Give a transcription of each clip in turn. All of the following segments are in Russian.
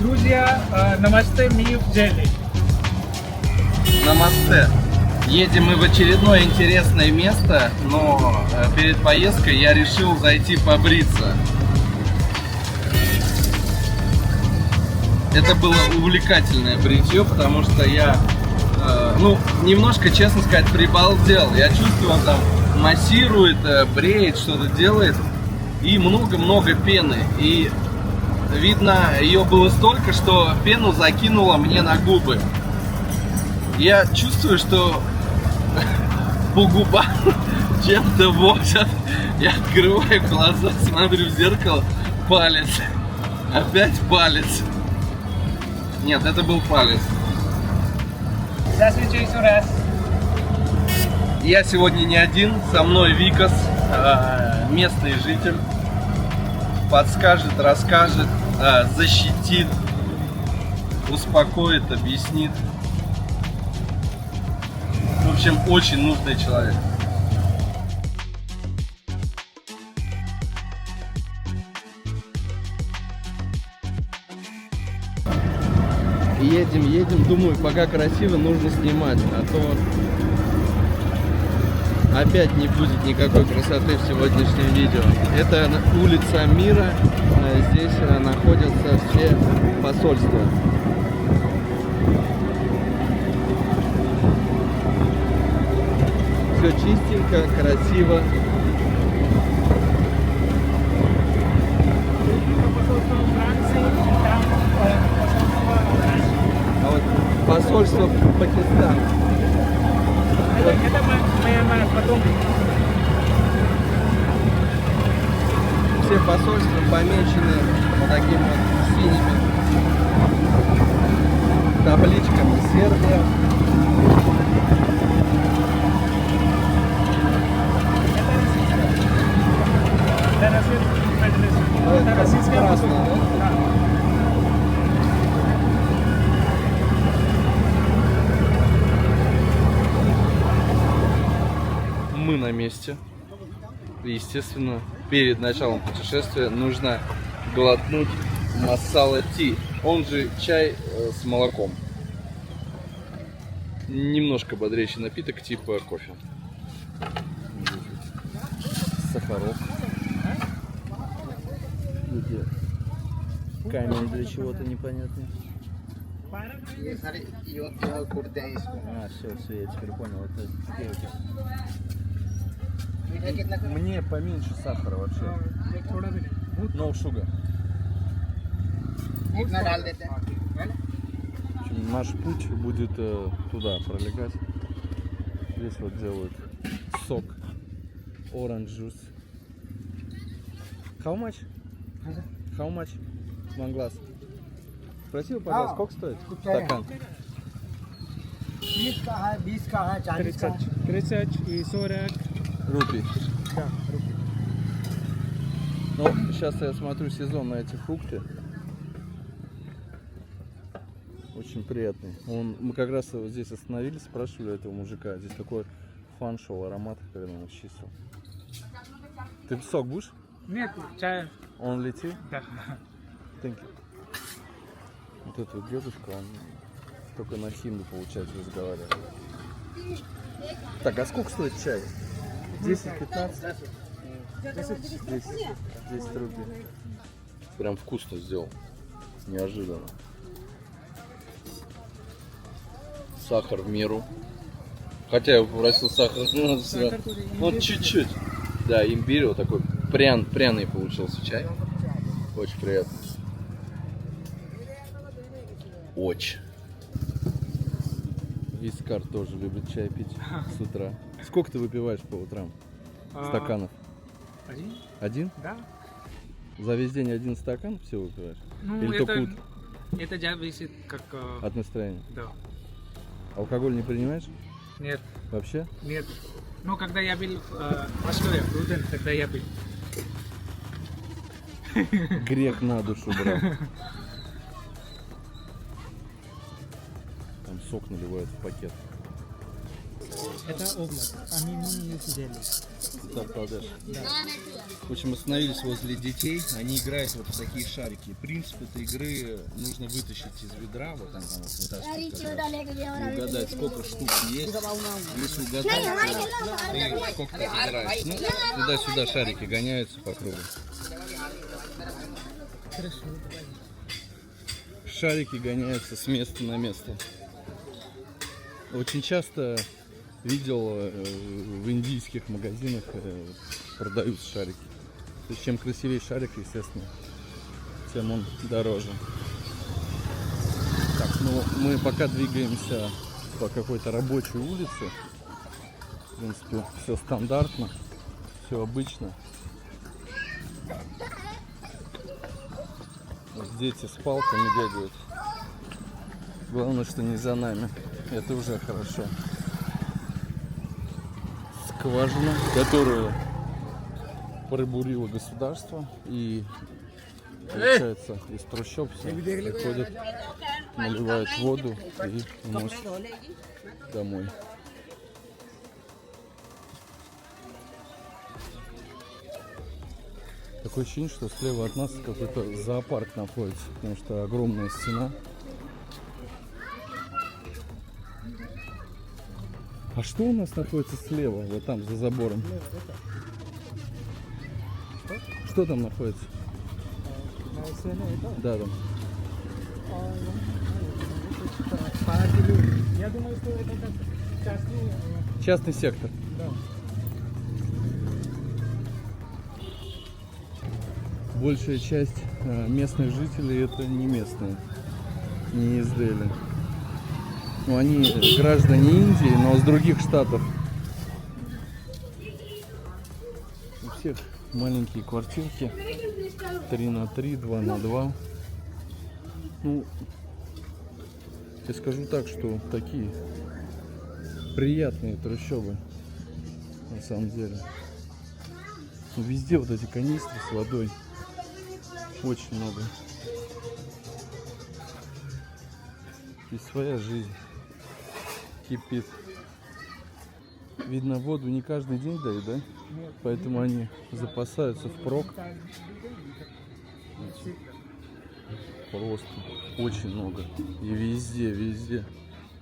Друзья, намасте, ми в Дели. Намасте. Едем мы в очередное интересное место, но перед поездкой я решил зайти побриться. Это было увлекательное бритье, потому что я, немножко, честно сказать, прибалдел. Я чувствую, он там массирует, бреет, что-то делает, и много-много пены. И видно, ее было столько, что пену закинуло мне на губы. Я чувствую, что по губам чем-то возят. Я открываю глаза, смотрю в зеркало, палец. Опять палец. Нет, это был палец. Здравствуйте еще раз. Я сегодня не один, со мной Викас, местный житель. Подскажет, расскажет, защитит, успокоит, объяснит. В общем, очень нужный человек. Едем, думаю, пока красиво, нужно снимать, а то опять не будет никакой красоты в сегодняшнем видео. Это улица Мира, здесь находятся все посольства. Все чистенько, красиво. А вот посольство Пакистана. Это мы потом. Все посольства помечены вот такими вот синими табличками. Сербия. Это российская красная, посольство. да? Мы на месте. Естественно, перед началом путешествия нужно глотнуть масала ти, он же чай с молоком. Немножко бодрящий напиток типа кофе. Сахарок. Камень для чего-то непонятный. А, все, я теперь понял. Это мне поменьше сахара вообще. No sugar. Наш путь будет туда пролегать. Здесь вот делают сок. Orange juice. How much? How much? One glass. Спроси, пожалуйста, сколько стоит стакан? 30 का है, 20 का है, 40 का है। 30 и 40. Рупий. Да, руки. Ну, сейчас я смотрю сезон на эти фрукты. Очень приятный. Мы как раз вот здесь остановились, спрашивали этого мужика. Здесь такой фан шел, аромат, когда он чистил. Ты сок будешь? Нет, чай. Он летит? Да. Thank you. Вот этот вот дедушка, он только на хинду, получается, разговаривает. Так, а сколько стоит чай? 10-15? 10 рублей. Прям вкусно сделал. Неожиданно. Сахар в меру. Хотя я попросил сахар, ну чуть-чуть. Да, имбирь вот такой пряный получился чай. Очень приятно. Очень. Искар тоже любит чай пить с утра. Сколько ты выпиваешь по утрам? Стаканов? Один? Один? Да. За весь день один стакан всего выпиваешь? Ну, Или только утром? это зависит как... От настроения. Да. Алкоголь не принимаешь? Нет, Вообще? нет. Ну, когда я был в Москве, в Руден, тогда я был. Грех на душу, брат. Там сок наливают в пакет. Это область. Они не сидели. В общем, остановились возле детей. Они играют вот в такие шарики. Принцип этой игры нужно вытащить из ведра, вот там вот вытаскивать, и угадать, сколько штук есть. Если угадаешь, ты сколько ты играешь. Ну, туда-сюда шарики гоняются по кругу. Шарики гоняются с места на место. Очень часто видел в индийских магазинах продаются шарики. То есть чем красивее шарик, естественно, тем он дороже. Так, ну мы пока двигаемся по какой-то рабочей улице. В принципе, все стандартно, все обычно. Вот дети с палками бегают. Главное, что не за нами. Это уже хорошо. Скважина, которую пробурило государство, и получается из трущоб все приходят, наливают воду и уносят домой. Такое ощущение, что слева от нас какой-то зоопарк находится, потому что огромная стена. А что у нас находится слева, вот там за забором? Что там находится? Да, там. Я думаю, что это как частный... Частный сектор. Да. Большая часть местных жителей это не местные, не из Дели. Ну, они граждане Индии, но с других штатов. У всех маленькие квартирки. 3 на 3, 2 на 2. Ну, я скажу так, что такие приятные трущобы на самом деле. Ну, везде вот эти канистры с водой. Очень много. И своя жизнь кипит. Видно, воду не каждый день дают, да? Поэтому они запасаются впрок. Просто очень много. И везде, везде.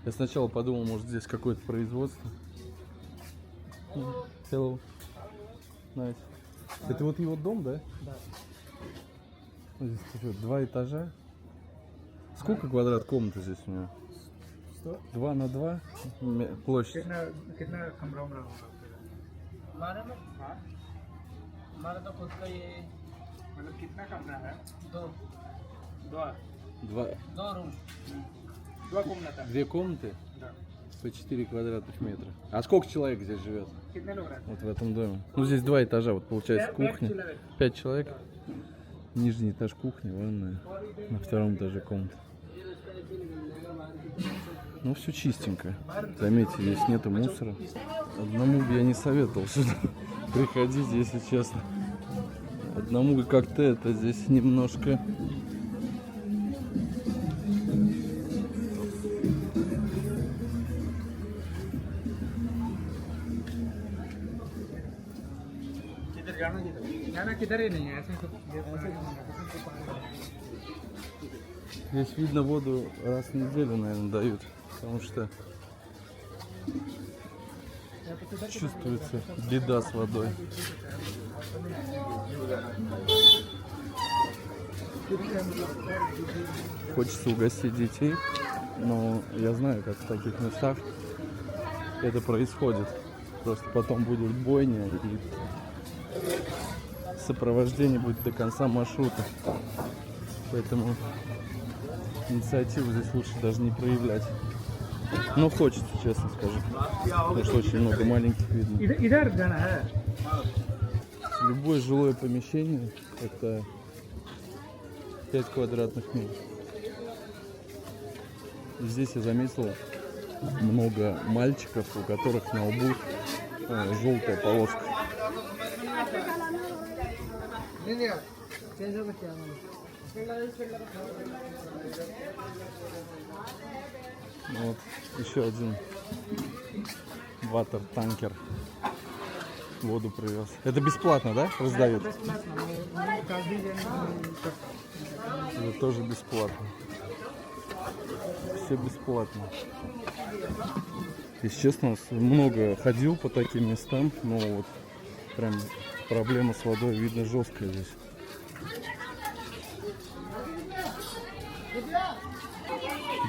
Я сначала подумал, может здесь какое-то производство. Hello. Nice. Это вот его дом, да? Да. Здесь что, 2 этажа? Сколько квадрат комнаты здесь у него? 2 на 2 площадь. कितना कमरा होगा? हमारा में हमारा तो खुद का ये मतलब कितना कमरा है? दो Два रूम. Два комната. 2 комнаты Да. по 4 квадратных метра. А сколько человек здесь живет? कितने लोग रहते हैं? Вот в этом доме. Ну здесь 2 этажа, вот получается кухня. 5 человек. Нижний этаж кухня, ванная. На втором этаже комната. Ну все чистенько. Заметьте, здесь нету мусора. Одному бы я не советовал сюда приходить, если честно. Одному как-то это здесь немножко... जाना किधर ही नहीं है ऐसे तो Здесь, видно, воду раз в неделю, наверное, дают. Потому что чувствуется беда с водой. Хочется угостить детей, но я знаю, как в таких местах это происходит. Просто потом будет бойня и сопровождение будет до конца маршрута. Поэтому инициативу здесь лучше даже не проявлять. Ну, хочется, честно скажу. Потому что очень много маленьких видно. इधर जाना है Любое жилое помещение — это 5 квадратных метров. И здесь я заметил много мальчиков, у которых на лбу желтая полоска. Вот еще один ватер-танкер воду привез. Это бесплатно, да, раздают? Это тоже бесплатно. Все бесплатно. Если честно, много ходил по таким местам, но вот прям проблема с водой видно жесткая здесь.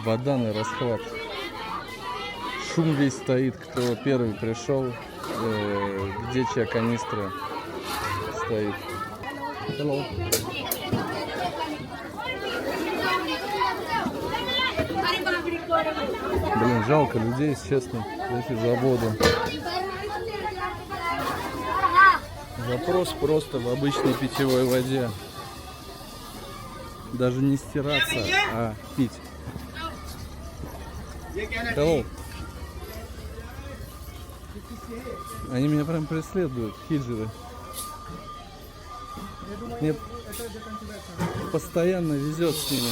Вода на расхват. Шум весь стоит, кто первый пришел, где чья канистра стоит. Hello. Блин, жалко людей, если честно, эти за воду. Вопрос просто в обычной питьевой воде. Даже не стираться, а пить. Hello. Они меня прям преследуют, хиджеры. Мне постоянно везет с ними.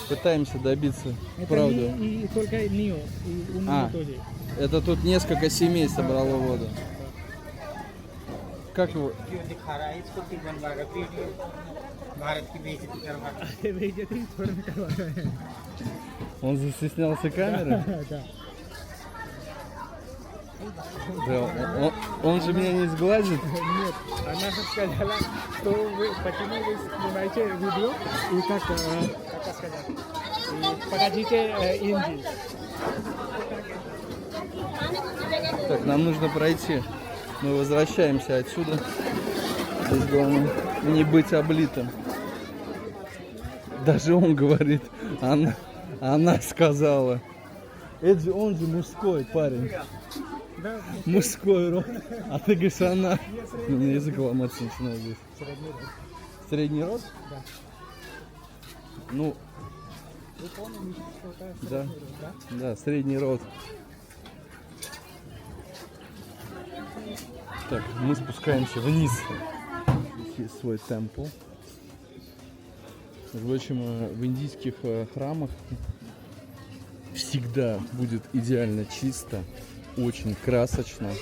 Пытаемся добиться правды. и только Нио и А, это тут несколько семей собрало воду. Как его? दिखा रहा है इसको फिर बनवाएगा वीडियो भारत की बेइज्जती करवा बेइज्जती थोड़ा करवा रहे हैं Он застеснялся камеры? да Да, он же меня не сглазит. нет она сказала что вы почему вы снимаете видео и как сказать и покажите Инди Так, нам нужно пройти. Мы возвращаемся отсюда. Здесь главное не быть облитым. Даже он говорит, она сказала. Это же он же мужской парень. да Мужской род. А ты говоришь, она. У меня язык ломаться начинает здесь. Средний род? Да. Ну, вы помните что-то да. да Да, средний род. Так, мы спускаемся вниз. Здесь есть свой темпл. В общем, в индийских храмах всегда будет идеально чисто, очень красочно,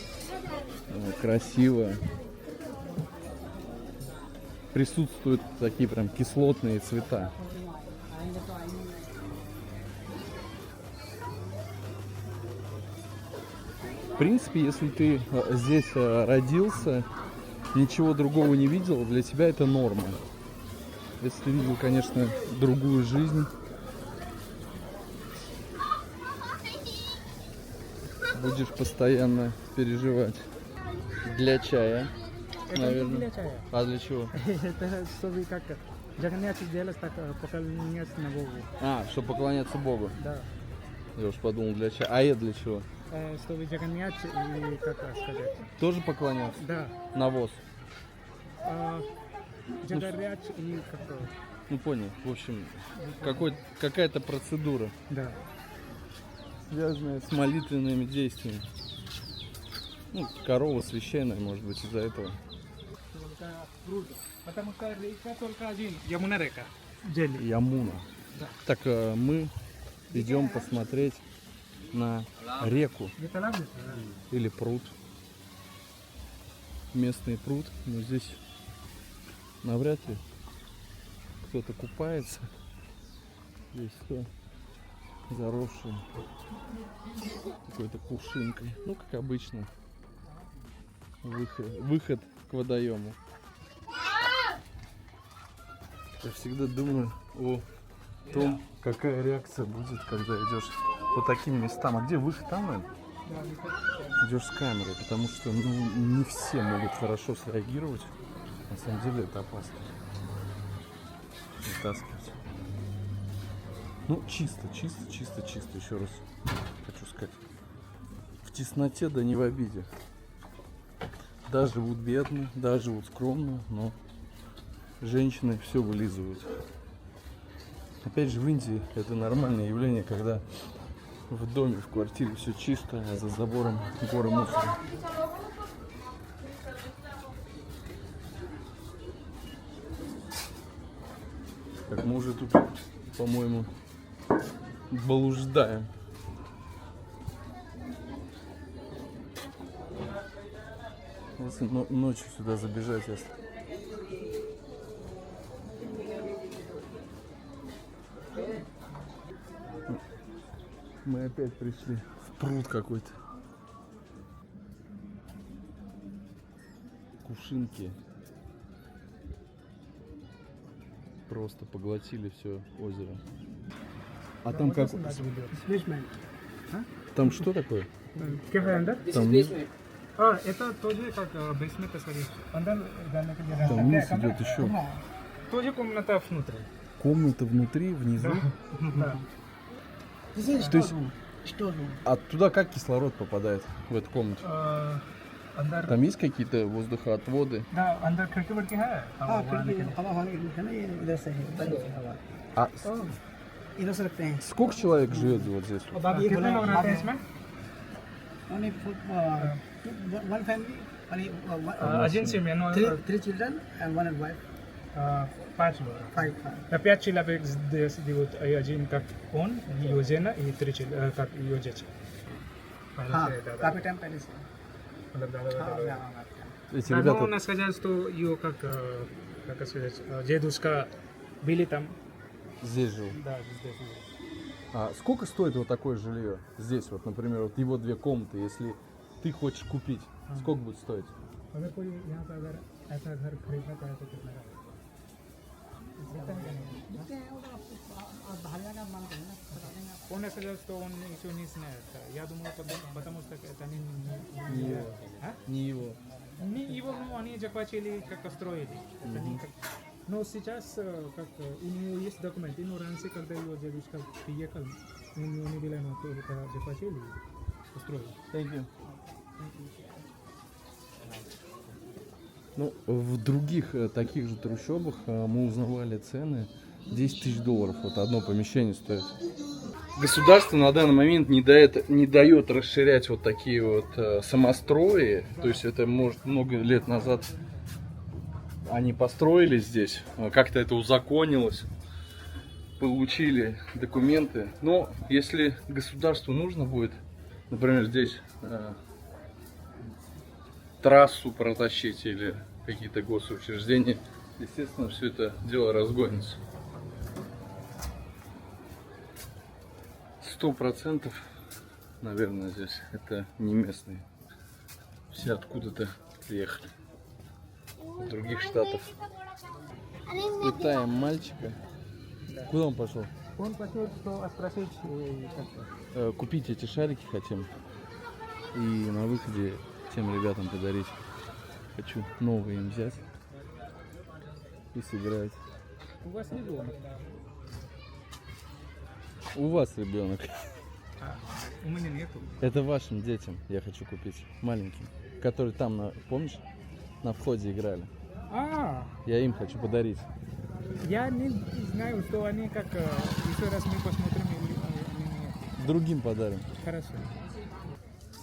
красиво. Присутствуют такие прям кислотные цвета. В принципе, если ты здесь родился, ничего другого не видел, для тебя это норма. Если ты видел, конечно, другую жизнь, будешь постоянно переживать. Для чая, наверное. А для чего? это чтобы как Джаганнат сделать так поклоняться на Богу А, чтобы поклоняться Богу. да Я уж подумал, для чая. А это для чего? чтобы Джаганнат и как сказать Тоже поклоняться? да Навоз. Джаганнат и как Ну понял. В общем, какая-то процедура, да связанная с молитвенными действиями. Ну, корова священная, может быть, из-за этого. потому что река только один Ямуна река Дели Ямуна. Так, мы идем посмотреть на реку или пруд. Местный пруд, но здесь навряд ли кто-то купается. Здесь все заросшее какой-то кувшинкой. Ну, как обычно, выход к водоему. Я всегда думаю о том, какая реакция будет, когда идешь по таким местам. А где выход? Там, наверное? Идешь с камерой, потому что не все могут хорошо среагировать. На самом деле это опасно. Вытаскивать. Ну, чисто, еще раз хочу как в тесноте, да не в обиде. Да, живут бедно, да, живут скромно, но женщины все вылизывают. Опять же, в Индии это нормальное явление, когда в доме, в квартире все чисто, а за забором горы мусора. Так, мы уже тут, по-моему, блуждаем. Если ночью сюда забежать, если... Мы опять пришли в пруд какой-то. Кувшинки просто поглотили все озеро. А там как? Basement. Там что такое? क्या है अंदर? Там, हाँ это тоже как basement скорее. अंदर जाने के लिए там вниз идет еще тоже комната внутри. комната внутри, внизу. Да. То есть, а туда как кислород попадает в эту комнату? अंदर Там есть какие-то воздухоотводы? да अंदर खिड़की वड़की है हाँ खिड़की हवा होने के लिए है ना ये इधर से है हवा А इधर से रखते हैं сколько человек живет вот здесь? अब आप ये कितने लोग बोला रहते हैं इसमें? only one family only agency में three children and one wife 5 लोग. five Опять человек здесь живут один как он, его жена и 3 человека как ее дети. हाँ काफी टाइम पहले से Эти Ребята, у ребята, нас сказали, что ее как сказать, дедушка были там. здесь живут. Да, здесь. А сколько стоит вот такое жилье здесь, вот, например, вот его 2 комнаты, если ты хочешь купить, сколько будет стоить? अगर कोई यहाँ पे अगर ऐसा घर खरीदना चाहे तो कितना का? Он сказал, что он еще не знает. Я думаю, потому что это не его. Не его. Не его, но они захватили, как строили. Это не как... Но сейчас, как у него есть документы, но раньше, когда его дедушка приехал, у него не было, но тоже захватили и строили. Thank you. Ну, в других таких же трущобах мы узнавали цены. 10 тысяч долларов вот одно помещение стоит. Государство на данный момент не дает расширять вот такие вот самострои. То есть это, может, много лет назад они построили здесь, как-то это узаконилось, получили документы. Но если государству нужно будет, например, здесь трассу протащить или какие-то госучреждения, естественно, все это дело разгонится. 100%, наверное, здесь это не местные. Все откуда-то приехали. Из других штатов. Пытаем мальчика. Куда он пошел? Он пошел, что спросить, Купить эти шарики хотим. И на выходе тем ребятам подарить. Хочу новые им взять. И сыграть. у вас не дома. У вас ребенок. У меня нету. Это вашим детям я хочу купить. Маленьким. Которые там, помнишь, на входе играли. Я им хочу подарить. Я не знаю, что они как еще раз мы посмотрим или Другим подарим. хорошо.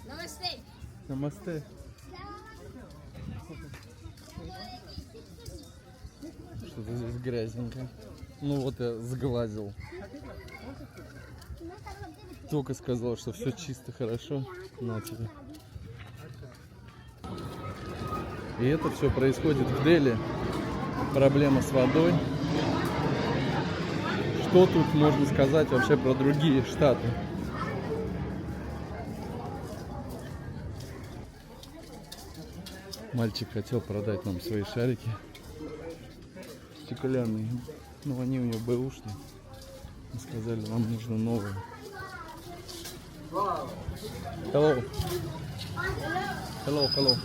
Namaste. Намасте. Что-то здесь грязненько. Ну вот я сглазил. Только сказал, что все чисто, хорошо. На тебе. И это все происходит в Дели. Проблема с водой. Что тут можно сказать вообще про другие штаты? Мальчик хотел продать нам свои шарики стеклянные, но они у него бэушные. Мы сказали, нам нужно новые. Hello. Hello, hello.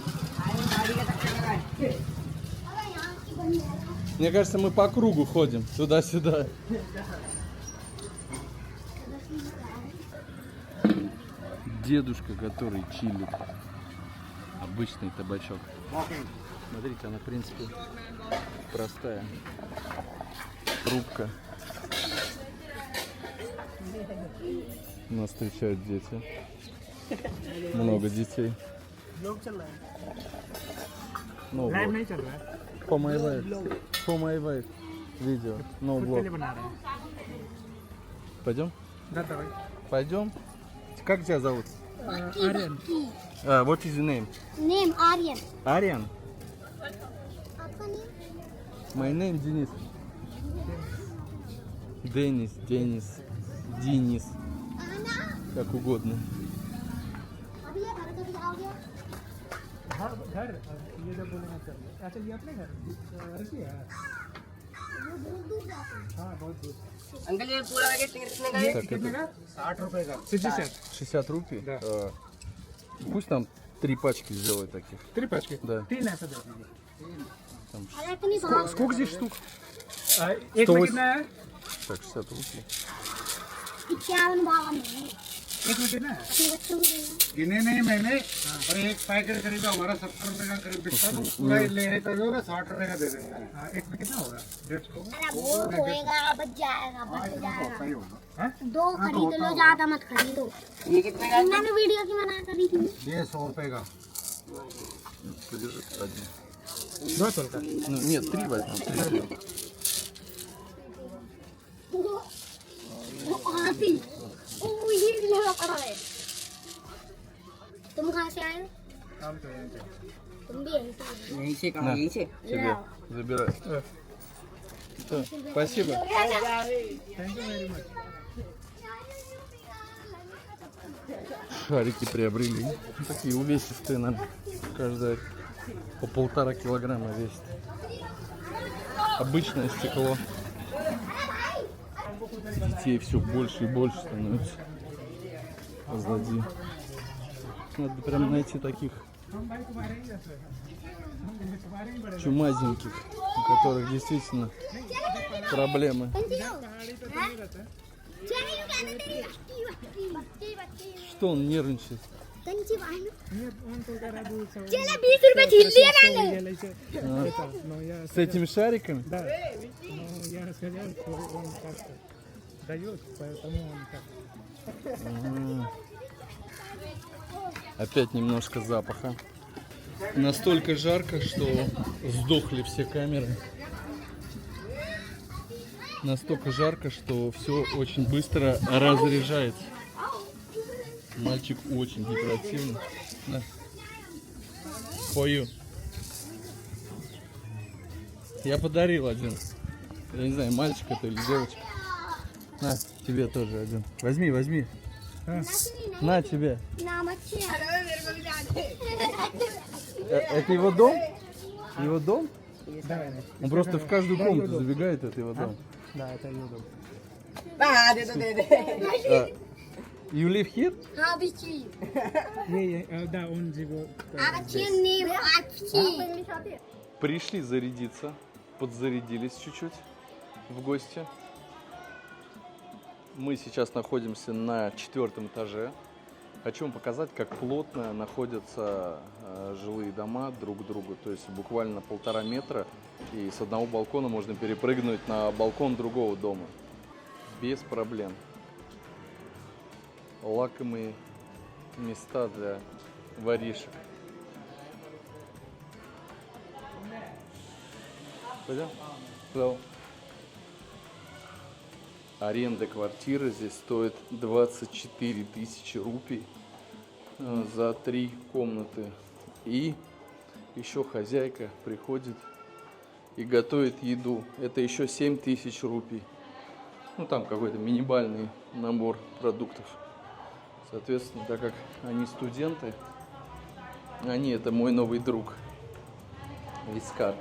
Мне кажется, мы по кругу ходим туда-сюда. дедушка, который чилит. Обычный табачок. Смотрите, она в принципе простая. Трубка. Нас встречают дети. Много детей. लोग चल रहा है No लाइव vlog. नहीं चल रहा है, For my wife. For my wife. Видео. No खुद के लिए vlog. बना रहे हैं। Пойдем? Да, давай। Пойдем. Как тебя зовут? Aryan. What is your name? Name Aryan. Ариан? आपका name? My name Денис. Денис, Денис. Как угодно. अभी ये घर कभी आओगे? हाँ घर, ये जब बोलेंगे चल। अच्छा ये अपने घर रखी है? वो बहुत दूर जाते हैं। हाँ बहुत दूर। अंकल ये पूरा पैकेट कितने का है? ये Так, कितने это का? 60 रुपए का। 60। 60 рупий? Да. Пусть там 3 пачки сделают таких. 3 пачки? Да. 3 ऐसा दे दीजिए। अरे इतनी बात Сколько здесь штук? एक में 108 कितना है? Так, 60 рупий. 51 एक में कितना है? अपने बच्चों को देना। गिने नहीं मैंने और एक पैकेट खरीदा हमारा 70 रुपए का करीब बिकता तो पूरा लेने का जो है 60 रुपए का दे देंगे। हाँ, एक में कितना होगा? 150। अरे वो होएगा, बच जाएगा, बच जाएगा। सही होगा। हाँ? दो खरीद लो, ज्यादा मत खरीदो। ये कितने का है? मैंने वीडियो की मना करी थी। ये 100 रुपए का। Подержи один. 2 только। Ну, нет, 3 возьмем. 3. वो हाथी, वो ये लगा पड़ा है। तुम कहाँ से आए हो? हम तो यहीं से। तुम भी यहीं से आए हो? यहीं से कहाँ? На. यहीं से? Тебе. Забирай. Всё, спасибо. Thank you very much. Шарики приобрели. Такие увесистые нам. Каждая по 1,5 килограмма весит. Обычное стекло. Детей все больше и больше становится. Позади. Надо прям найти таких हम भाई तुम्हारे ही जैसे हैं। हम तुम्हारे ही बड़े हैं। чумазеньких, у которых действительно проблемы. पहाड़ी पे तो नहीं रहता है। Что он нервничает? ये उन तो कह रहा है दूर से। चला 20 रुपए छीन लिए मैंने। ये ले से। No, я С этими шариками? да. No, я сказал, что он как-то дает, поэтому он так. Опять немножко запаха. Настолько жарко, что сдохли все камеры. Настолько жарко, что все очень быстро разряжается. Мальчик очень гиперактивный. На. Пою. Я подарил один. Я не знаю, мальчик это или девочка. На, тебе тоже один. Возьми, возьми. На тебе. Это его дом? Его дом? Да, Он просто в каждую комнату забегает, это его дом. да, это юдом. हाँ दे दो दे दे। You live here? हाँ बिची। ये да, он живет. अच्छी नहीं अच्छी। Пришли зарядиться, подзарядились чуть-чуть в гости. Мы сейчас находимся на 4-м этаже. Хочу вам показать, как плотно находятся жилые дома друг к другу. То есть буквально 1,5 метра, и с одного балкона можно перепрыгнуть на балкон другого дома. Без проблем. Лакомые места для воришек. Пойдем? Hello. Аренда квартиры здесь стоит 24 тысячи рупий за 3 комнаты. И еще хозяйка приходит и готовит еду. Это еще 7 тысяч рупий. Ну там какой-то минимальный набор продуктов. Соответственно, так как они студенты, они это мой новый друг Вискар.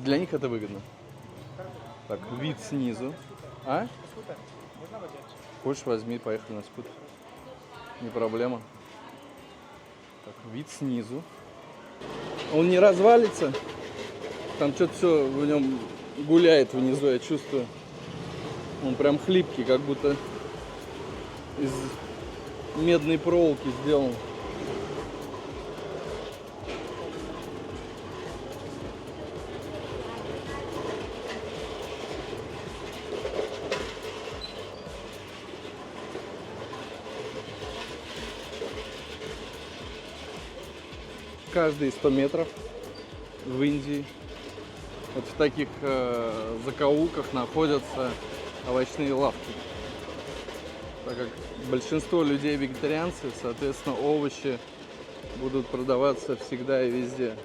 Для них это выгодно. Так, вид снизу. А? Хочешь, возьми, поехали на скутер. Не проблема. Так, вид снизу. Он не развалится. Там что-то все в нем гуляет внизу, я чувствую. Он прям хлипкий, как будто из медной проволоки сделан. Каждые 100 метров в Индии вот в таких закоулках находятся овощные лавки. Так как большинство людей вегетарианцы, соответственно, овощи будут продаваться всегда и везде.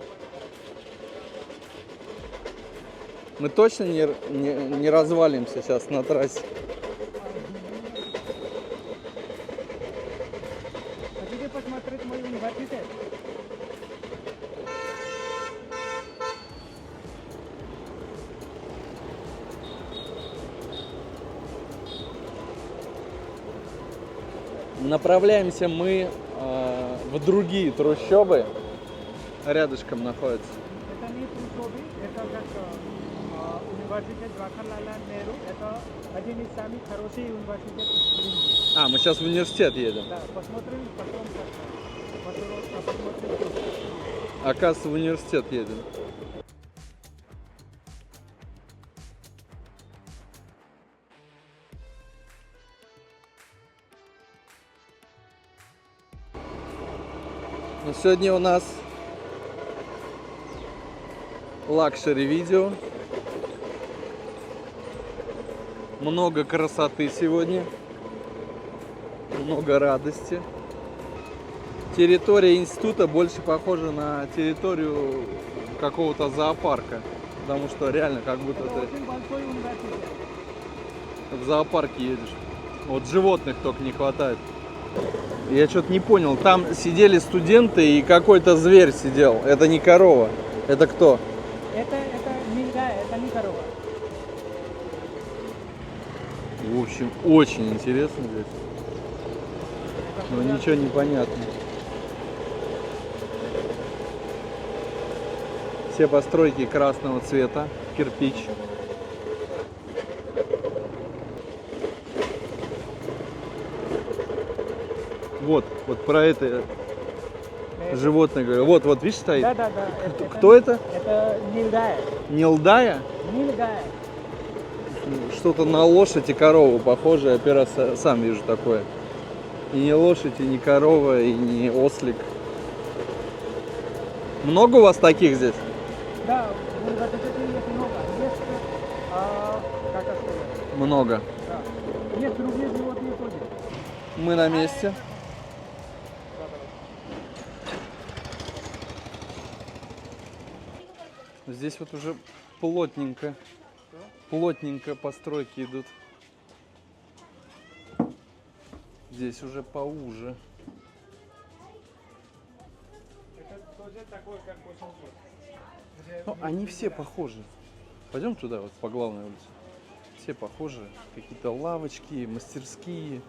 Мы точно не развалимся сейчас на трассе. Хотите посмотреть мой университет? Направляемся мы в другие трущобы. Рядышком находятся. Это не трущобы, это как университет Джавахарлал Нехру, это один из самых хороших университетов в Индии. А, мы сейчас в университет едем. Да, посмотрим потом, посмотрим. Оказывается, в университет едем. Но сегодня у нас лакшери видео. Много красоты сегодня. Много радости. Территория института больше похожа на территорию какого-то зоопарка. Потому что реально как будто ты Очень большой университет. в зоопарке едешь. Вот животных только не хватает. Я что-то не понял. Там сидели студенты и какой-то зверь сидел. Это не корова. Это кто? Это нельзя, это не корова. В общем, очень интересно здесь. Но ничего не понятно. Все постройки красного цвета, кирпич. Вот про это животное говорю. Вот, видишь, стоит. Да. Кто это? Это нильгая. Нилдая? Нильгая. Что-то на лошадь и корову похоже. Я первый раз сам вижу такое. И не лошадь, и не корова, и не ослик. Много у вас таких здесь? Да, в университете есть много. Есть, как это сказать? Много. Да. Есть другие животные тоже. Мы на месте. Здесь вот уже плотненько постройки идут. Здесь уже поуже. Это тоже такой, как Космопорт. Ну, они все похожи. Пойдем туда, вот по главной улице. Все похожи. Какие-то лавочки, мастерские.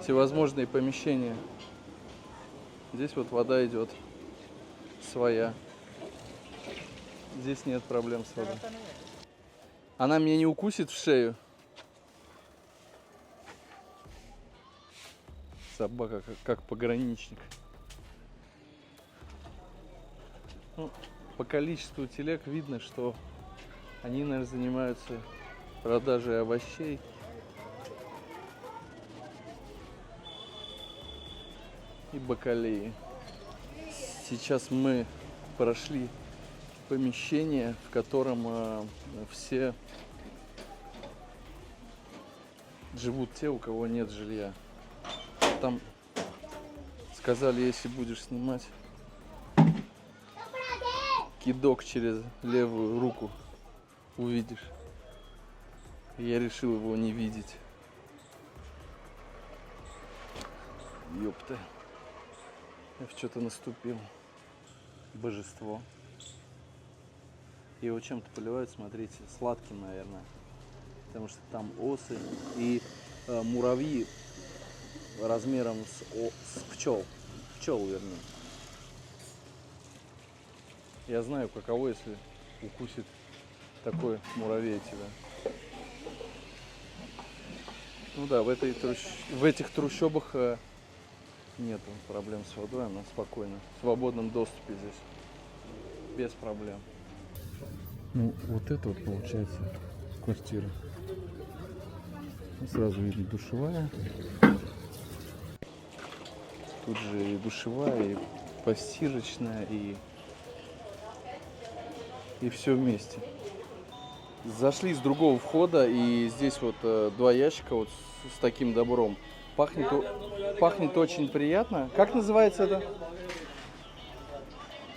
Всевозможные помещения. Здесь вот вода идет своя. Здесь нет проблем с водой. Она меня не укусит в шею? Собака как пограничник. Ну, по количеству телег видно, что они, наверное, занимаются продажей овощей. И бакалеи. Сейчас мы прошли помещение, в котором все живут те, у кого нет жилья. Там сказали, если будешь снимать, кидок через левую руку увидишь. Я решил его не видеть. Ёпта. Я в что-то наступил. Божество. Его чем-то поливают, смотрите, сладким, наверное. Потому что там осы и муравьи размером с пчел. Пчел, вернее. Я знаю, каково, если укусит Такой муравей тебя. Ну да, в этих трущобах нет проблем с водой, она спокойна. В свободном доступе здесь. Без проблем. Ну, вот это вот получается квартира. Сразу видно душевая. Тут же и душевая, и постирочная, и все вместе. Зашли с другого входа, и здесь вот 2 ящика вот с таким добром. Пахнет очень приятно. Как называется это?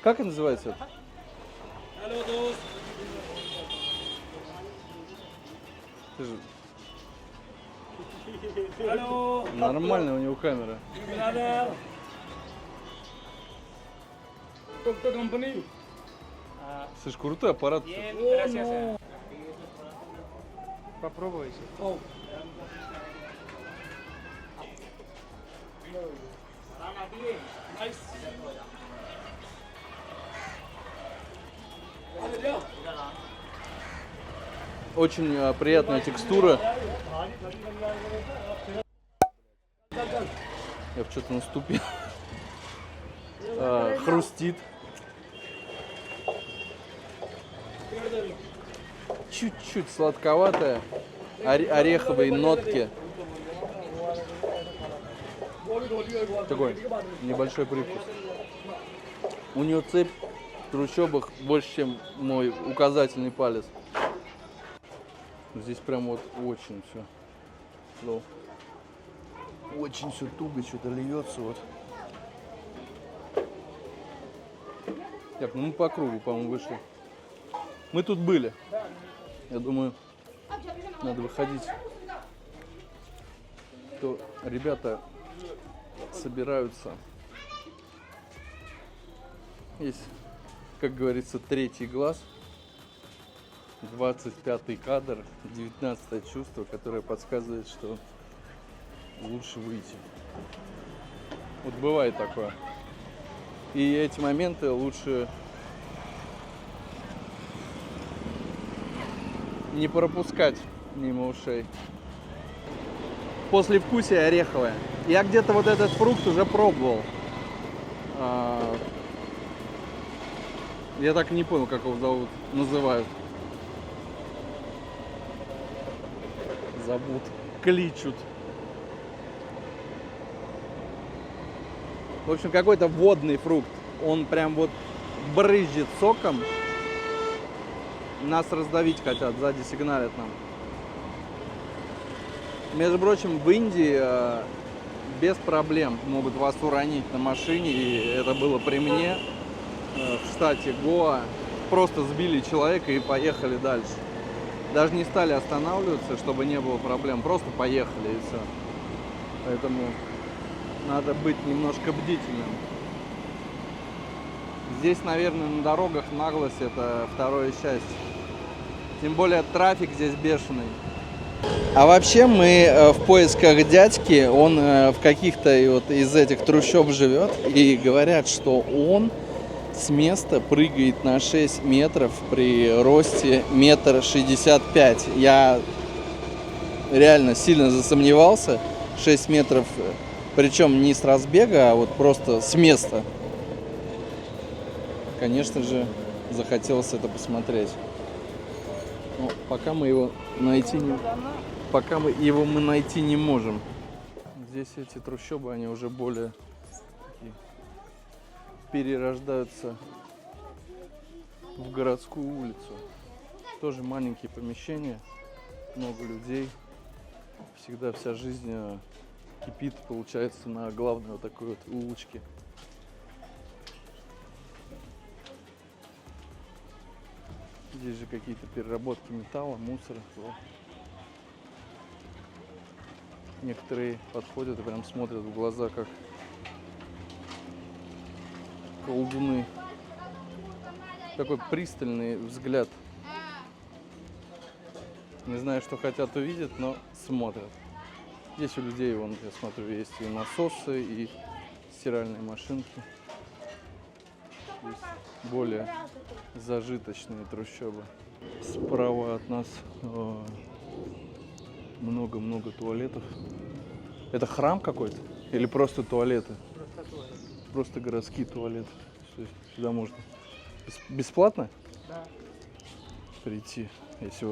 Как это называется это? Ты же... Нормально у него камера. Слышь, крутой аппарат. Попробуйте. Очень приятная текстура. Я в что-то наступил. Хрустит. Чуть-чуть сладковатая. Ореховые нотки. Такой небольшой привкус. У нее цепь в трущобах больше, чем мой указательный палец. Здесь прям вот очень все. Ну, очень все туго, что-то льется вот. Так, ну мы по кругу, по-моему, вышли. Мы тут были. Я думаю, надо выходить. То ребята собираются. Есть, как говорится, 3-й глаз, 25-й кадр, 19-е чувство, которое подсказывает, что лучше выйти. Вот бывает такое. И эти моменты лучше не пропускать мимо ушей. Послевкусие ореховое. Я где-то вот этот фрукт уже пробовал. Я так и не понял, как его зовут, называют. Зовут, кличут. В общем, какой-то водный фрукт. Он прям вот брызжет соком. Нас раздавить хотят, сзади сигналят нам. Между прочим, в Индии без проблем могут вас уронить на машине. И это было при мне. В штате Гоа. Просто сбили человека и поехали дальше. Даже не стали останавливаться, чтобы не было проблем. Просто поехали и все. Поэтому надо быть немножко бдительным. Здесь, наверное, на дорогах наглость — это второе счастье. Тем более трафик здесь бешеный. А вообще мы в поисках дядьки. Он в каких-то вот из этих трущоб живет. И говорят, что он с места прыгает на 6 метров при росте 1,65 м. Я реально сильно засомневался. 6 метров, причем не с разбега, а вот просто с места. Конечно же, захотелось это посмотреть. Но пока мы его найти не можем. Здесь эти трущобы, они уже более такие, перерождаются в городскую улицу. Тоже маленькие помещения, много людей. Всегда вся жизнь кипит, получается, на главной вот такой вот улочке. Здесь же какие-то переработки металла, мусора. Вот. Некоторые подходят и прям смотрят в глаза, как колдуны. Такой пристальный взгляд. Не знаю, что хотят увидеть, но смотрят. Здесь у людей, вон, я смотрю, есть и насосы, и стиральные машинки. Здесь более Зажиточные трущобы. Справа от нас много-много туалетов. Это храм какой-то? Или просто туалеты? Просто городские туалеты. Сюда можно бесплатно Да. прийти, если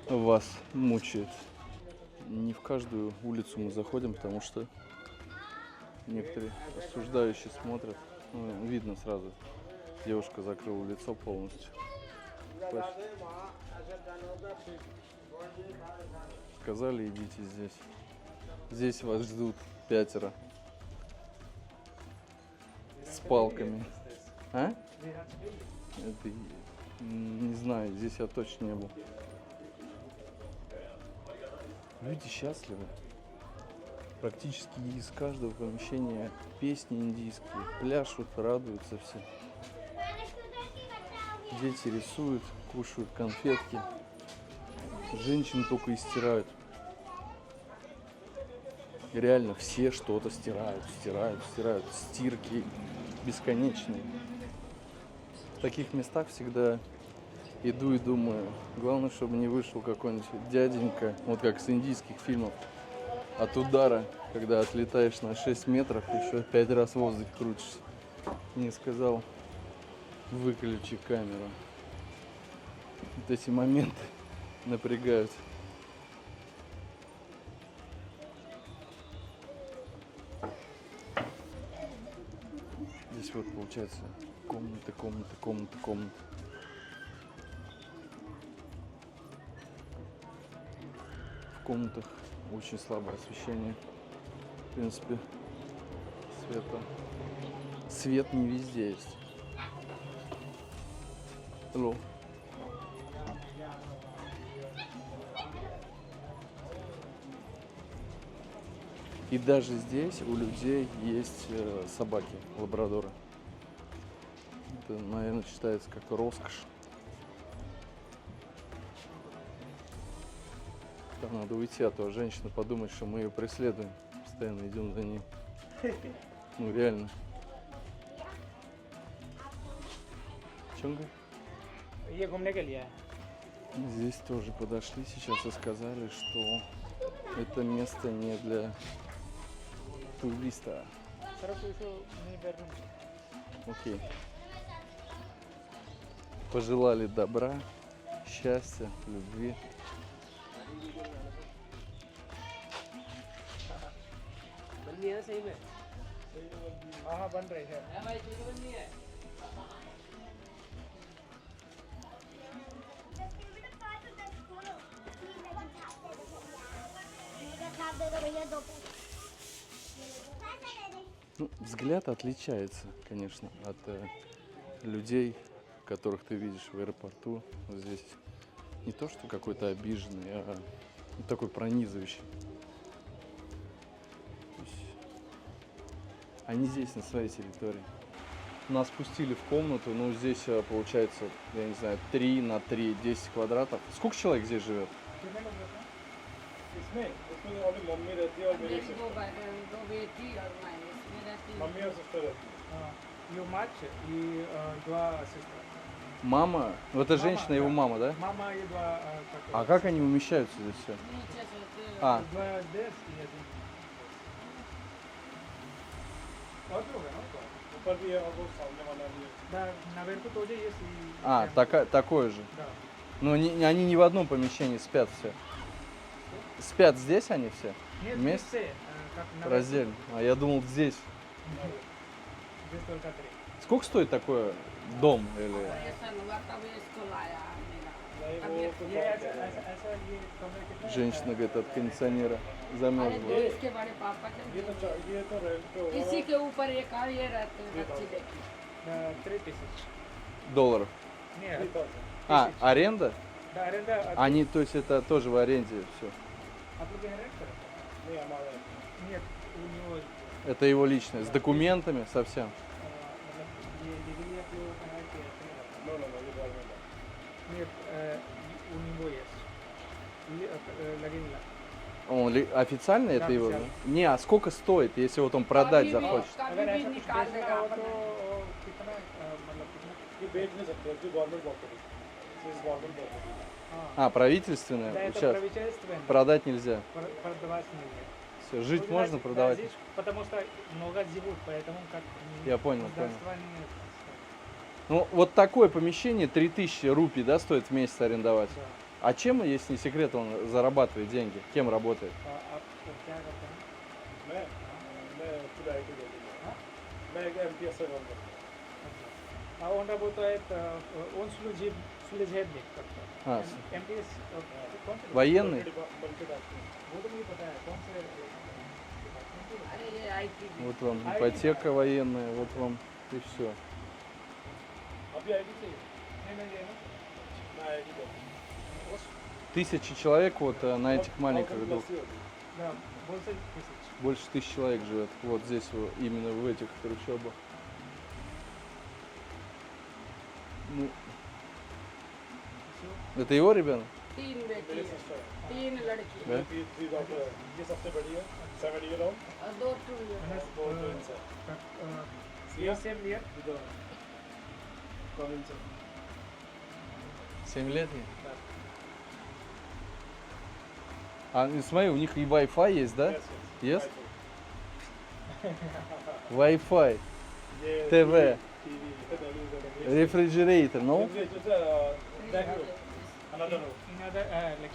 вас мучает. Не в каждую улицу мы заходим, потому что некоторые осуждающие смотрят. Ну, видно сразу, девушка закрыла лицо полностью. Сказали, идите здесь. Здесь вас ждут 5 с палками. А? Это, не знаю, здесь я точно не был. Люди счастливы. Практически из каждого помещения песни индийские, пляшут, радуются все. Дети рисуют, кушают конфетки. Женщины только и стирают. И реально все что-то стирают. Стирки бесконечные. В таких местах всегда иду и думаю, главное, чтобы не вышел какой-нибудь дяденька, вот как с индийских фильмов, от удара, когда отлетаешь на 6 метров, еще 5 раз в воздухе крутишься. Мне сказал, выключи камеру. Вот эти моменты напрягают. Здесь вот получается комната. В комнатах очень слабое освещение. В принципе, свет не везде есть. Hello. И даже здесь у людей есть собаки, лабрадоры. Это, наверное, считается как роскошь. Там надо уйти, а то женщина подумает, что мы ее преследуем. Постоянно идем за ней. Ну реально. Чонга? ये घूमने के लिए है। Здесь тоже подошли сейчас и сказали, что это место не для туриста. Окей. Пожелали добра, счастья, любви. हाँ बन रही है। Ну, взгляд отличается, конечно, от людей, которых ты видишь в аэропорту. Вот здесь не то, что какой-то обиженный, а такой пронизывающий. То есть они здесь на своей территории. Нас пустили в комнату, ну здесь получается, я не знаю, 3 на 3, 10 квадратов. Сколько человек здесь живет? इसमें अभी मम्मी रहती है और मेरी दो बेटी और मैं इसमें रहती हूँ। मम्मी और सिस्टर रहती You match и два сестра. Мама, ну это женщина, его мама, да? Мама и два А как они умещаются здесь все? नीचे से А, два дес и один. और लोग हैं ना? है ऊपर भी है और वो सामने वाला भी है Да, наверху тоже есть и... такое же. Да. Но они не в одном помещении спят все. Спят здесь они все? Нет, Вместе? как наверху. Раздельно. А я думал здесь. Здесь только три. Сколько стоит такой дом? Или... ऐसा हुआ तब इसको लाया मेरा नहीं अब वो ये- तो ऐसा ये कमरे कितना है? Женщина говорит, от кондиционера अरे замерзла. दो इसके बड़े पापा ये के तो रेंट पे होगा इसी के ऊपर एक और ये रहते हैं बच्ची देखी 3000. Долларов. Нет, 3000 Аренда? да, аренда... Они, то есть это тоже в аренде все. आप लोग यहाँ रेंट करो? नहीं हमारा Нет, у него... Это его личное. С документами совсем. मतलब ये legally आप लोग कहाँ के हैं? नो नो नो ये गवर्नमेंट है Нет, у него есть. लगेगा. Он официально это его? официально. Не, а сколько стоит, если вот он продать कभी भी- захочет? कभी अगर भी ऐसा कुछ निकाल बेचने देगा का हो अपने। तो कितना मतलब कितना ये बेच नहीं सकते हो, गवर्नमेंट प्रॉपर्टी, गवर्नमेंट प्रॉपर्टी। А, правительственное? Да, это Сейчас. правительственное. Продать нельзя. Продавать нельзя. Все, жить Ну, можно, да, продавать. здесь, потому что много живут, поэтому как Я понял, государство не- Ну, вот такое помещение 3000 рупий, да, стоит в месяц арендовать. да. А чем, если не секрет, он зарабатывает деньги? Кем работает? आप क्या करते हैं? मैं खुद IT कर मैं एक MTS से काम करता हूँ। Он работает, он служебник как-то. А, МТС कौन से? военный? वो तो मुझे पता है कौन से अरे ये IT भी। Вот вам ипотека военная, вот вам и все. अभी IT से ही नहीं नहीं ये ना मैं IT करता हूँ। 1000 человек вот на этих маленьких двух. да больше тысяч. Больше 1000 человек живет. Вот здесь, именно в этих трущобах. Ну, это его ребенок? 3 बेटी है, 3 लड़की Да? थ्री डॉटर है, ये सबसे बड़ी है, 7 year old, और 2 2 वो twins है। ये सेम ईयर इधर कॉलेज से 7 лет ей? А, ну, смотри, у них и Wi-Fi есть, да? Есть? Wi-Fi, ये ТВ, TV refrigerator, no? another room। another like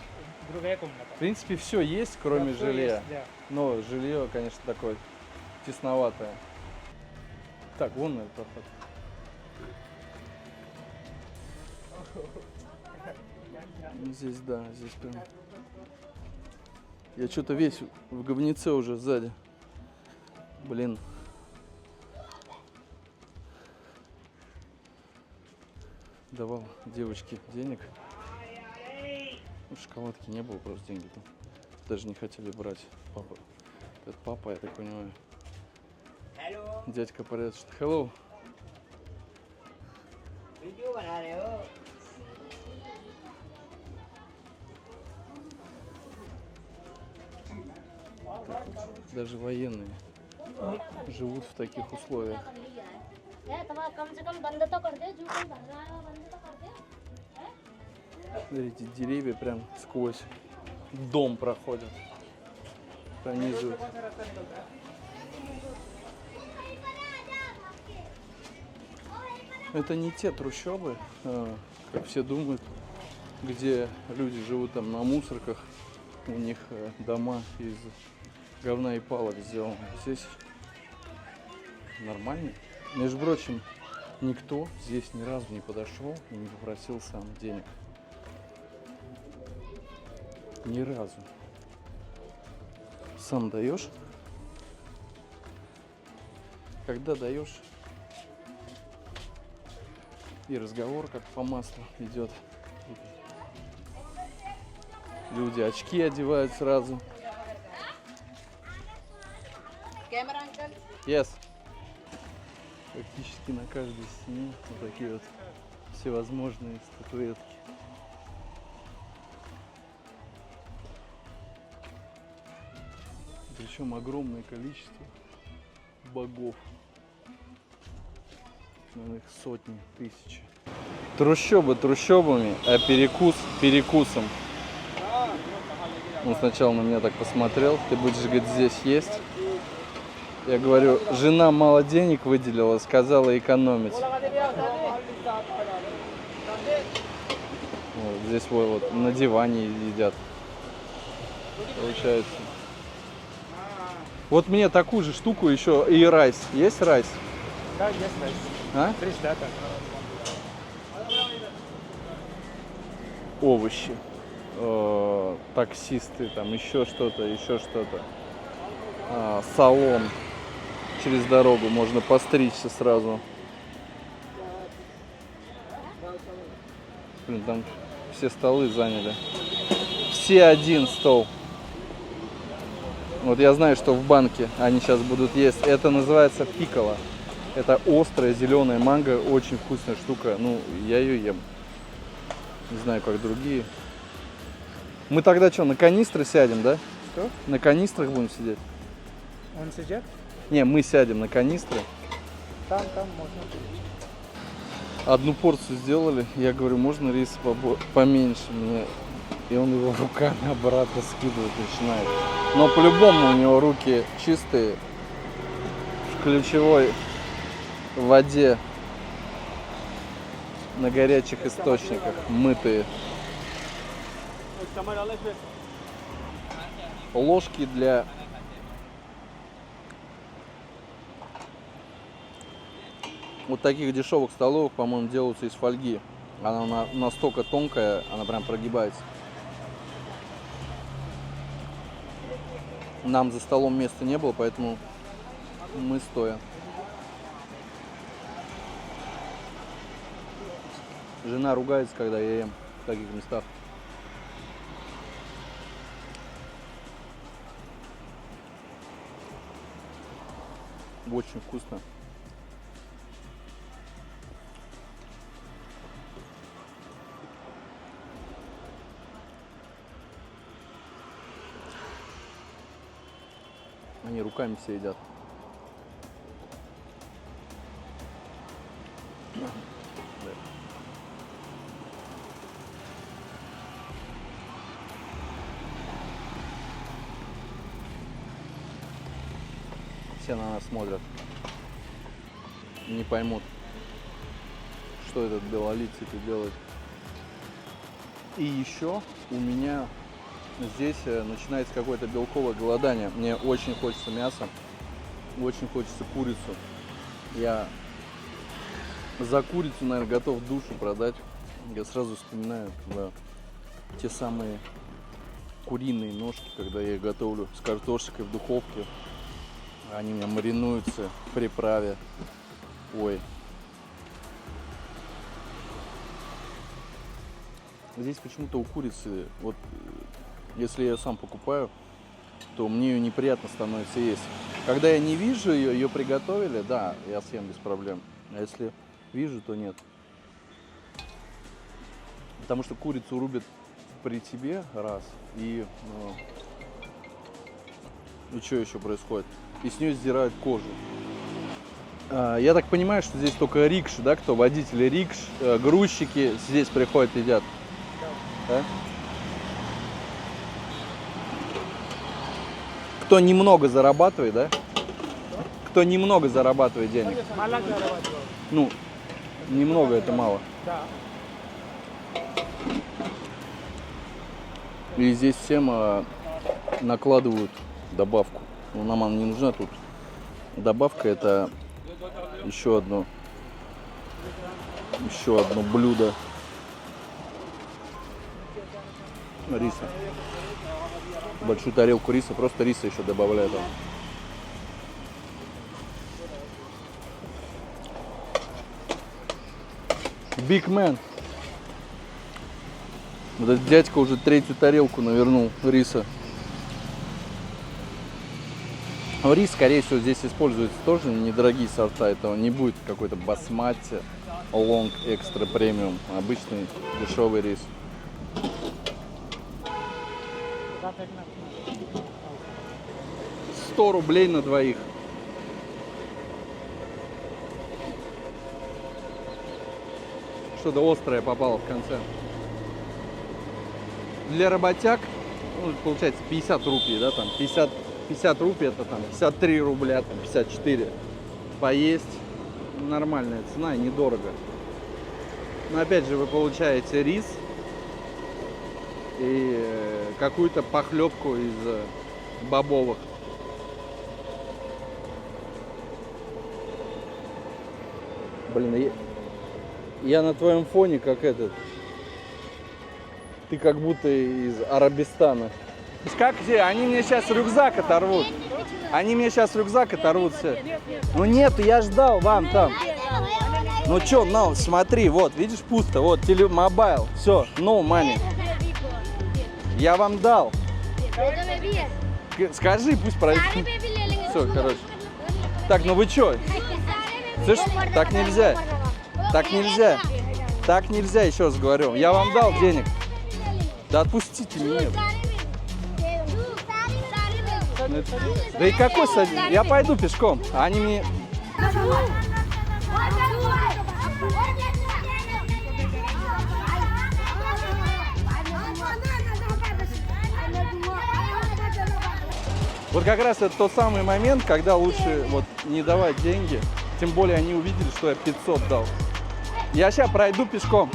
другая комната. В принципе, все есть, кроме Да, всё жилья. есть, да. Но жилье, конечно, такое тесноватое. Так, вон этот проход. Ну, здесь, да, здесь прям. Я что-то весь в говнеце уже сзади. Блин. Давал девочке денег. Ну, шоколадки не было, просто деньги там. Даже не хотели брать. Папа. Это папа, я так понимаю. Дядька порядочный. Hello. Video बना रहे हो Даже военные живут в таких условиях. कम से कम बंद तो कर दे जो कोई भर रहा है वो बंद तो कर दे Смотрите, деревья прям сквозь дом проходят. Пронизывают. Это не те трущобы, как все думают, где люди живут там на мусорках. У них дома из говна и палок сделаны. Здесь нормально. Между прочим, никто здесь ни разу не подошел и не попросил сам денег. Ни разу. Сам даешь. Когда даешь, и разговор как по маслу идет. Люди очки одевают сразу. Camera uncle Yes. Практически на каждой стене вот такие вот всевозможные статуэтки. Причем огромное количество богов. Наверное, их сотни, тысячи. Трущобы трущобами, а перекус перекусом. Он сначала на меня так посмотрел: ты будешь, говорит, здесь есть? Я говорю, жена мало денег выделила, сказала экономить. Вот, здесь вот на диване едят. Получается. Вот мне такую же штуку еще и райс. Есть райс? Да, есть райс. А? Фриш, да, так. Овощи. Таксисты, там еще что-то, салон. Через дорогу можно постричься сразу. Блин, там все столы заняли. Все один стол. Вот я знаю, что в банке они сейчас будут есть. Это называется пикколо. Это острая зеленая манго, очень вкусная штука. Ну, я ее ем. Не знаю, как другие. Мы тогда что, на канистры сядем, да? तो На канистрах будем сидеть? он сидит, Не, мы сядем на канистры. там можно. Одну порцию сделали. Я говорю, можно рис поменьше мне? И он его руками обратно скидывать начинает. Но по-любому у него руки чистые. В ключевой воде. На горячих источниках. Мытые. Ложки для... Вот таких дешевых столовых, по-моему, делаются из фольги. Она настолько тонкая, она прям прогибается. Нам за столом места не было, поэтому мы стоя. Жена ругается, когда я ем в таких местах. Очень вкусно. Они руками все едят. Все на нас смотрят. Не поймут, что этот белолицый тут делает. И еще у меня здесь начинается какое-то белковое голодание. Мне очень хочется мяса, очень хочется курицу. Я за курицу, наверное, готов душу продать. Я сразу вспоминаю те самые куриные ножки, когда я их готовлю с картошкой в духовке. Они у меня маринуются в приправе. Ой. Здесь почему-то у курицы, вот если я ее сам покупаю, то мне ее неприятно становится есть. Когда я не вижу ее приготовили, да, я съем без проблем. А если вижу, то нет. Потому что курицу рубят при тебе раз, и что еще происходит? И с нее сдирают кожу. Я так понимаю, что здесь только рикши, да, кто водители рикш, грузчики здесь приходят и едят. Да? Кто немного зарабатывает, да? Кто немного зарабатывает денег. Ну, немного это мало. И здесь всем накладывают добавку. Ну, нам она не нужна тут. Добавка это еще одно блюдо риса. Большую тарелку риса, просто риса еще добавляют. Big Man. Вот этот дядька уже третью тарелку навернул риса. Рис, скорее всего, здесь используются тоже недорогие сорта. Это не будет какой-то басмати, лонг, экстра премиум. Обычный дешевый рис. $100 на двоих. Что-то острое попало в конце. Для работяг, ну, получается 50 рупий, да, там 50 рупий это там 53 рубля, там 54. Поесть нормальная цена и недорого. Но опять же вы получаете рис и какую-то похлебку из бобовых. Блин, я на твоем фоне как этот. Ты как будто из Арабистана. Как где? Они мне сейчас рюкзак оторвут. Они мне сейчас рюкзак оторвут все. Ну нет, я ждал вам там. Ну чё, no, смотри, вот, видишь, пусто. Вот, мобайл. Все, no money. Я вам дал. Скажи, пусть пройдет. Все, короче. Так, ну вы чё? Слышь, так нельзя. Так нельзя. Так нельзя, еще раз говорю. Я вам дал денег. Да отпустите меня. Да и какой садик? Я пойду пешком. Они мне... Вот как раз это тот самый момент, когда лучше вот не давать деньги. Тем более они увидели, что я 500 дал. Я сейчас пройду пешком.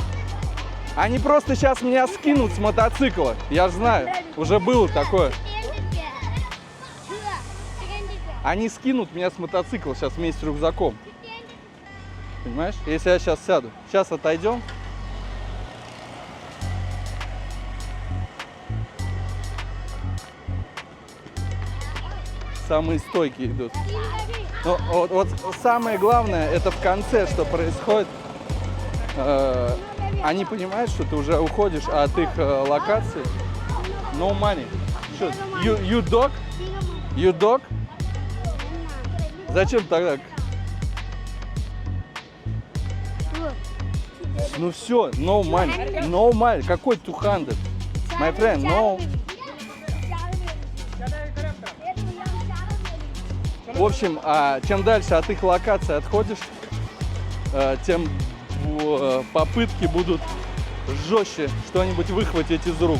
Они просто сейчас меня скинут с мотоцикла. Я же знаю, уже было такое. Они скинут меня с мотоцикла сейчас вместе с рюкзаком. Понимаешь? Если я сейчас сяду. Сейчас отойдем. Самые стойкие идут. Но вот самое главное, это в конце, что происходит. Они понимают, что ты уже уходишь от их локации. No money. Что? You dog? You dog? Зачем тогда? Ну все, no money. No money. Какой 200? My friend, no. В общем, чем дальше от их локации отходишь, тем попытки будут жестче что-нибудь выхватить из рук.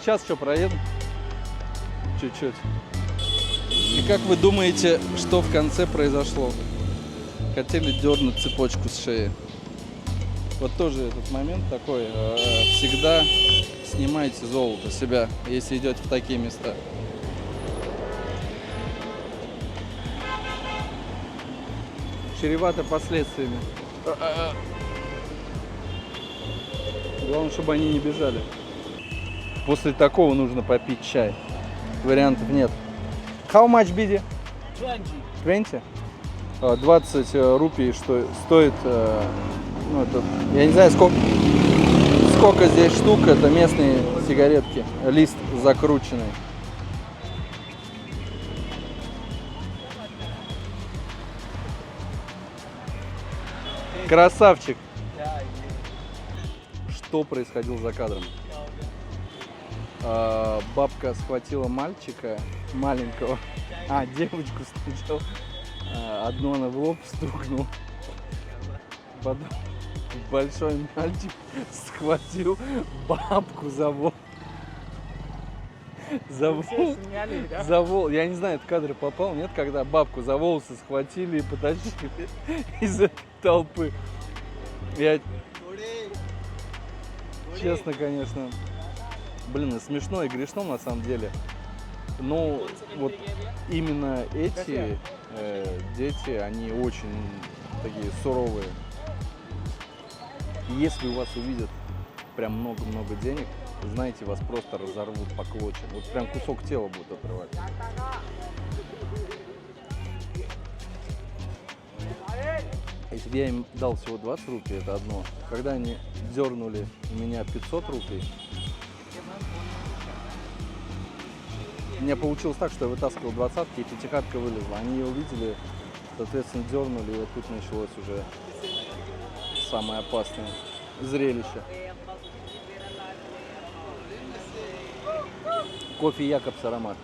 Сейчас что, проеду? Чуть-чуть. И как вы думаете, что в конце произошло? Хотели дернуть цепочку с шеи. Вот тоже этот момент такой. Всегда снимайте золото с себя, если идете в такие места. Чревато последствиями. Главное, чтобы они не бежали. После такого нужно попить чай. Вариантов нет. How much биди? 20. 20 рупий, что стоит, ну, это, я не знаю, сколько здесь штук, это местные сигаретки, лист закрученный. Красавчик. Что происходило за кадром? Бабка схватила мальчика маленького, девочку сначала. Одну она в лоб стукнула. Потом большой мальчик схватил бабку за волосы. За волосы. Я не знаю, этот кадр попал, нет, когда бабку за волосы схватили и потащили из этой толпы. Я... Честно, конечно, блин, смешно и грешно на самом деле. Но вот именно эти дети, они очень такие суровые. Если у вас увидят прям много-много денег, знаете, вас просто разорвут по клочьям. Вот прям кусок тела будут отрывать. Если бы я им дал всего 20 рупий, это одно. Когда они дернули у меня 500 рупий, у меня получилось так, что я вытаскивал двадцатки, и пятихатка вылезла. Они ее увидели, соответственно, дернули, и вот тут началось уже самое опасное зрелище. Кофе Якобс аромат.